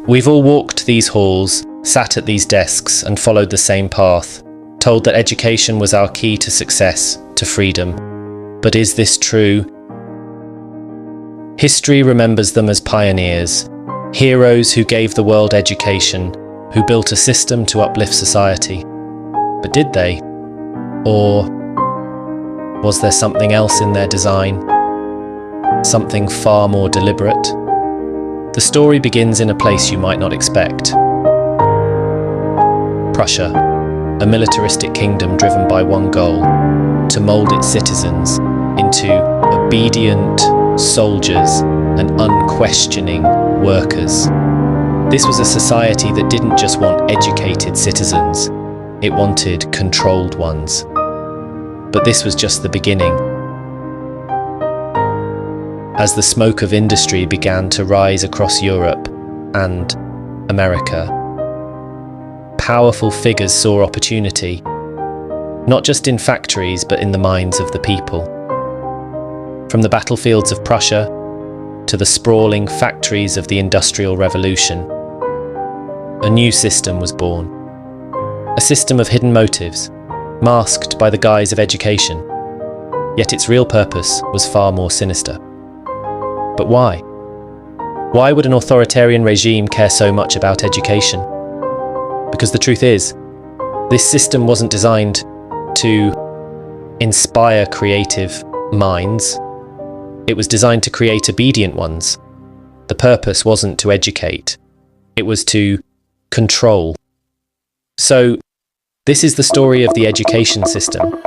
We've all walked these halls, sat at these desks and followed the same path, told that education was our key to success, to freedom. But is this true? History remembers them as pioneers, heroes who gave the world education, who built a system to uplift society. But did they? Or was there something else in their design? Something far more deliberate? The story begins in a place you might not expect. Prussia, a militaristic kingdom driven by one goal, to mould its citizens into obedient soldiers and unquestioning workers. This was a society that didn't just want educated citizens, it wanted controlled ones. But this was just the beginning. As the smoke of industry began to rise across Europe and America, powerful figures saw opportunity, not just in factories but in the minds of the people. From the battlefields of Prussia to the sprawling factories of the Industrial Revolution, a new system was born. A system of hidden motives, masked by the guise of education, yet its real purpose was far more sinister. But why? Why would an authoritarian regime care so much about education? Because the truth is, this system wasn't designed to inspire creative minds. It was designed to create obedient ones. The purpose wasn't to educate, it was to control. So, this is the story of the education system,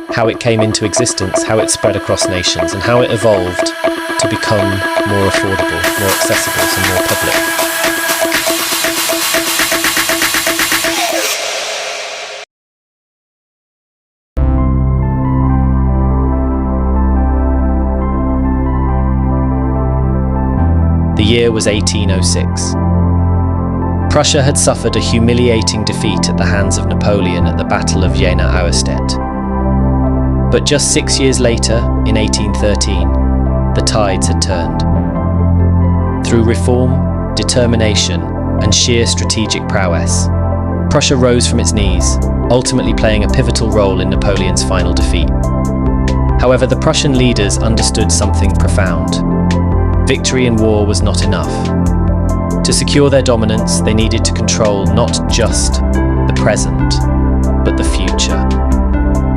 how it came into existence, how it spread across nations, and how it evolved to become more affordable, more accessible, and more public. The year was 1806. Prussia had suffered a humiliating defeat at the hands of Napoleon at the Battle of Jena-Auerstedt. But just 6 years later, in 1813, the tides had turned. Through reform, determination, and sheer strategic prowess, Prussia rose from its knees, ultimately playing a pivotal role in Napoleon's final defeat. However, the Prussian leaders understood something profound. Victory in war was not enough. To secure their dominance, they needed to control not just the present, but the future.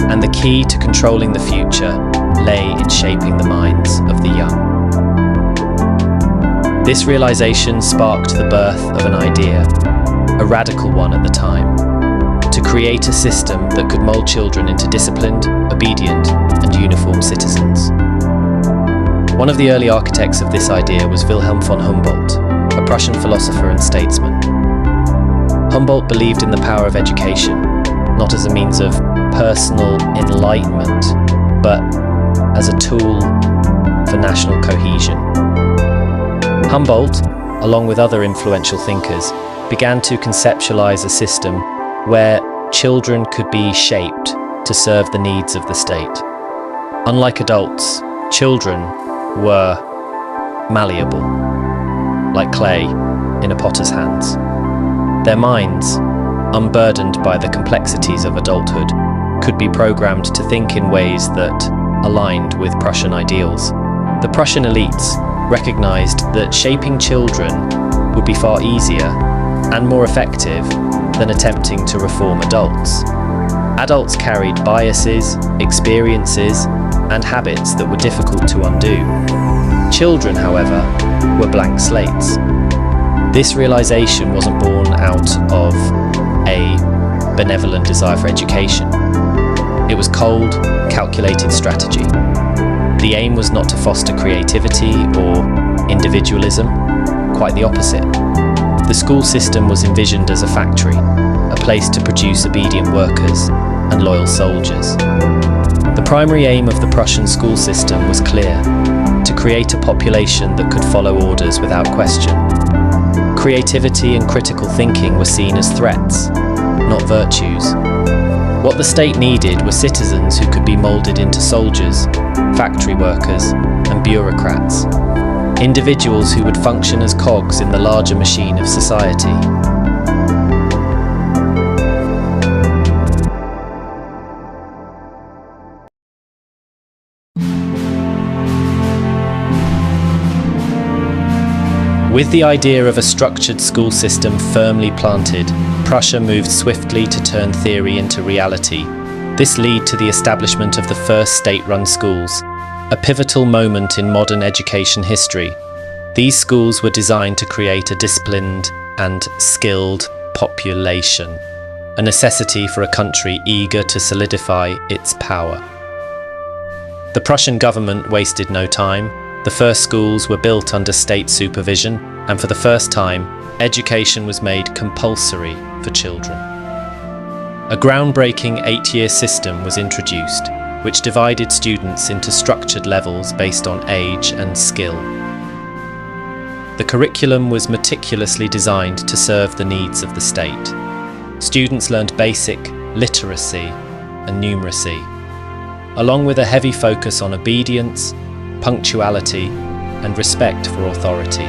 And the key to controlling the future lay in shaping the minds of the young. This realization sparked the birth of an idea, a radical one at the time, to create a system that could mold children into disciplined, obedient, and uniform citizens. One of the early architects of this idea was Wilhelm von Humboldt, a Prussian philosopher and statesman. Humboldt believed in the power of education, not as a means of personal enlightenment, but as a tool for national cohesion. Humboldt, along with other influential thinkers, began to conceptualize a system where children could be shaped to serve the needs of the state. Unlike adults, children were malleable, like clay in a potter's hands. Their minds, unburdened by the complexities of adulthood, could be programmed to think in ways that aligned with Prussian ideals. The Prussian elites recognized that shaping children would be far easier and more effective than attempting to reform adults. Adults carried biases, experiences, and habits that were difficult to undo. Children, however, were blank slates. This realization wasn't born out of a benevolent desire for education. It was cold, calculated strategy. The aim was not to foster creativity or individualism, quite the opposite. The school system was envisioned as a factory, a place to produce obedient workers and loyal soldiers. The primary aim of the Prussian school system was clear: to create a population that could follow orders without question. Creativity and critical thinking were seen as threats, not virtues. What the state needed were citizens who could be moulded into soldiers, factory workers, and bureaucrats. individuals who would function as cogs in the larger machine of society. With the idea of a structured school system firmly planted, Prussia moved swiftly to turn theory into reality. This led to the establishment of the first state-run schools, a pivotal moment in modern education history. These schools were designed to create a disciplined and skilled population, a necessity for a country eager to solidify its power. The Prussian government wasted no time. The first schools were built under state supervision, and for the first time, education was made compulsory for children. A groundbreaking 8-year system was introduced, which divided students into structured levels based on age and skill. The curriculum was meticulously designed to serve the needs of the state. Students learned basic literacy and numeracy, along with a heavy focus on obedience, punctuality, and respect for authority.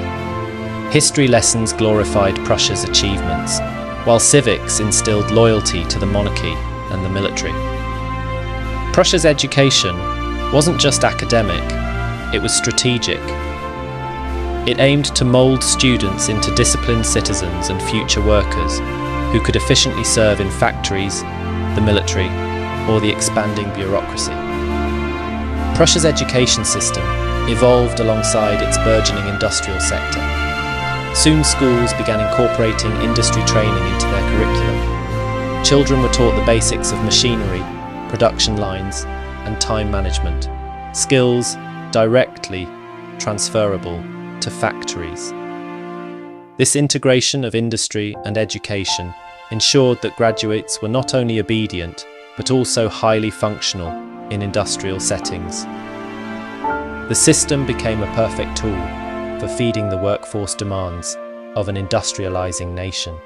History lessons glorified Prussia's achievements, while civics instilled loyalty to the monarchy and the military. Prussia's education wasn't just academic, it was strategic. It aimed to mould students into disciplined citizens and future workers who could efficiently serve in factories, the military, or the expanding bureaucracy. Prussia's education system evolved alongside its burgeoning industrial sector. Soon schools began incorporating industry training into their curriculum. Children were taught the basics of machinery, production lines, and time management, skills directly transferable to factories. This integration of industry and education ensured that graduates were not only obedient, but also highly functional in industrial settings. The system became a perfect tool for feeding the workforce demands of an industrializing nation.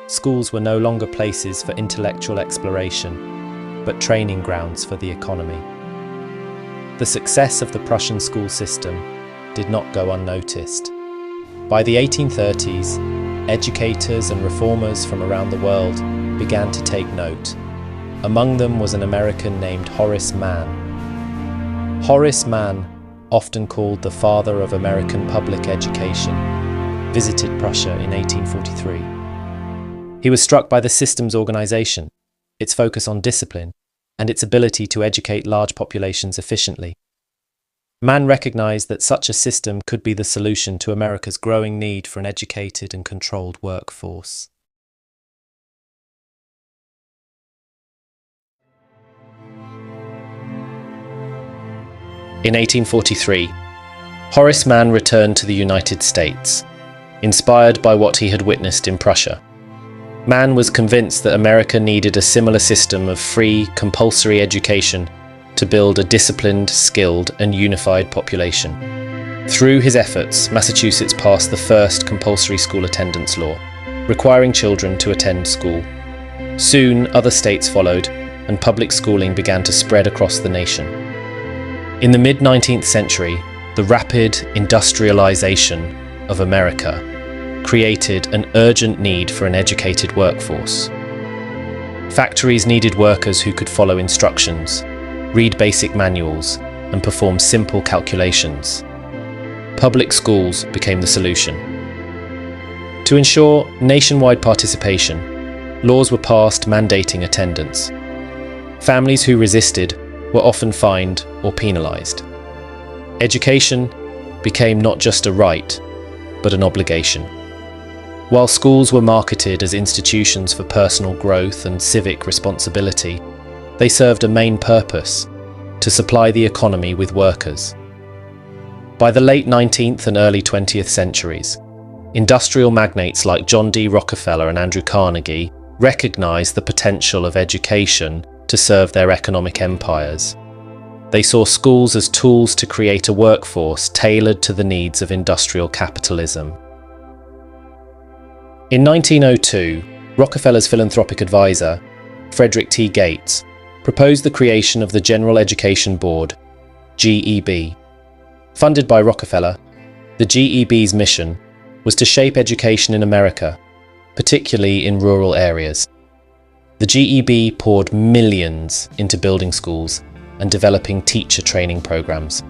Schools were no longer places for intellectual exploration, but training grounds for the economy. The success of the Prussian school system did not go unnoticed. By the 1830s, educators and reformers from around the world began to take note. Among them was an American named Horace Mann. Horace Mann, often called the father of American public education, visited Prussia in 1843. He was struck by the system's organization, its focus on discipline, and its ability to educate large populations efficiently. Mann recognized that such a system could be the solution to America's growing need for an educated and controlled workforce. In 1843, Horace Mann returned to the United States, inspired by what he had witnessed in Prussia. Mann was convinced that America needed a similar system of free, compulsory education to build a disciplined, skilled, and unified population. Through his efforts, Massachusetts passed the first compulsory school attendance law, requiring children to attend school. Soon, other states followed, and public schooling began to spread across the nation. In the mid-19th century, the rapid industrialization of America created an urgent need for an educated workforce. Factories needed workers who could follow instructions, read basic manuals, and perform simple calculations. Public schools became the solution. To ensure nationwide participation, laws were passed mandating attendance. Families who resisted were often fined or penalized. Education became not just a right, but an obligation. While schools were marketed as institutions for personal growth and civic responsibility, they served a main purpose: to supply the economy with workers. By the late 19th and early 20th centuries, industrial magnates like John D. Rockefeller and Andrew Carnegie recognized the potential of education to serve their economic empires. They saw schools as tools to create a workforce tailored to the needs of industrial capitalism. In 1902, Rockefeller's philanthropic advisor, Frederick T. Gates, proposed the creation of the General Education Board, GEB. Funded by Rockefeller, The GEB's mission was to shape education in America, particularly in rural areas. The GEB poured millions into building schools and developing teacher training programs.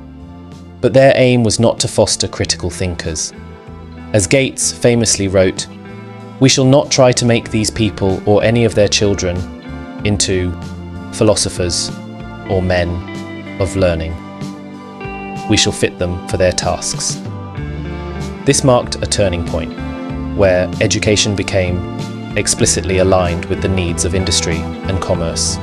But their aim was not to foster critical thinkers. As Gates famously wrote, "We shall not try to make these people or any of their children into philosophers or men of learning. We shall fit them for their tasks." This marked a turning point, where education became explicitly aligned with the needs of industry and commerce.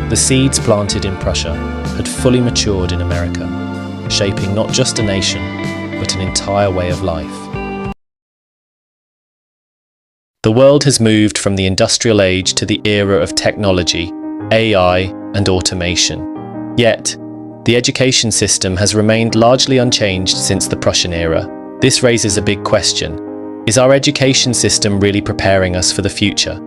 The seeds planted in Prussia had fully matured in America, shaping not just a nation, but an entire way of life. The world has moved from the industrial age to the era of technology, AI, and automation. Yet, the education system has remained largely unchanged since the Prussian era. This raises a big question. Is our education system really preparing us for the future?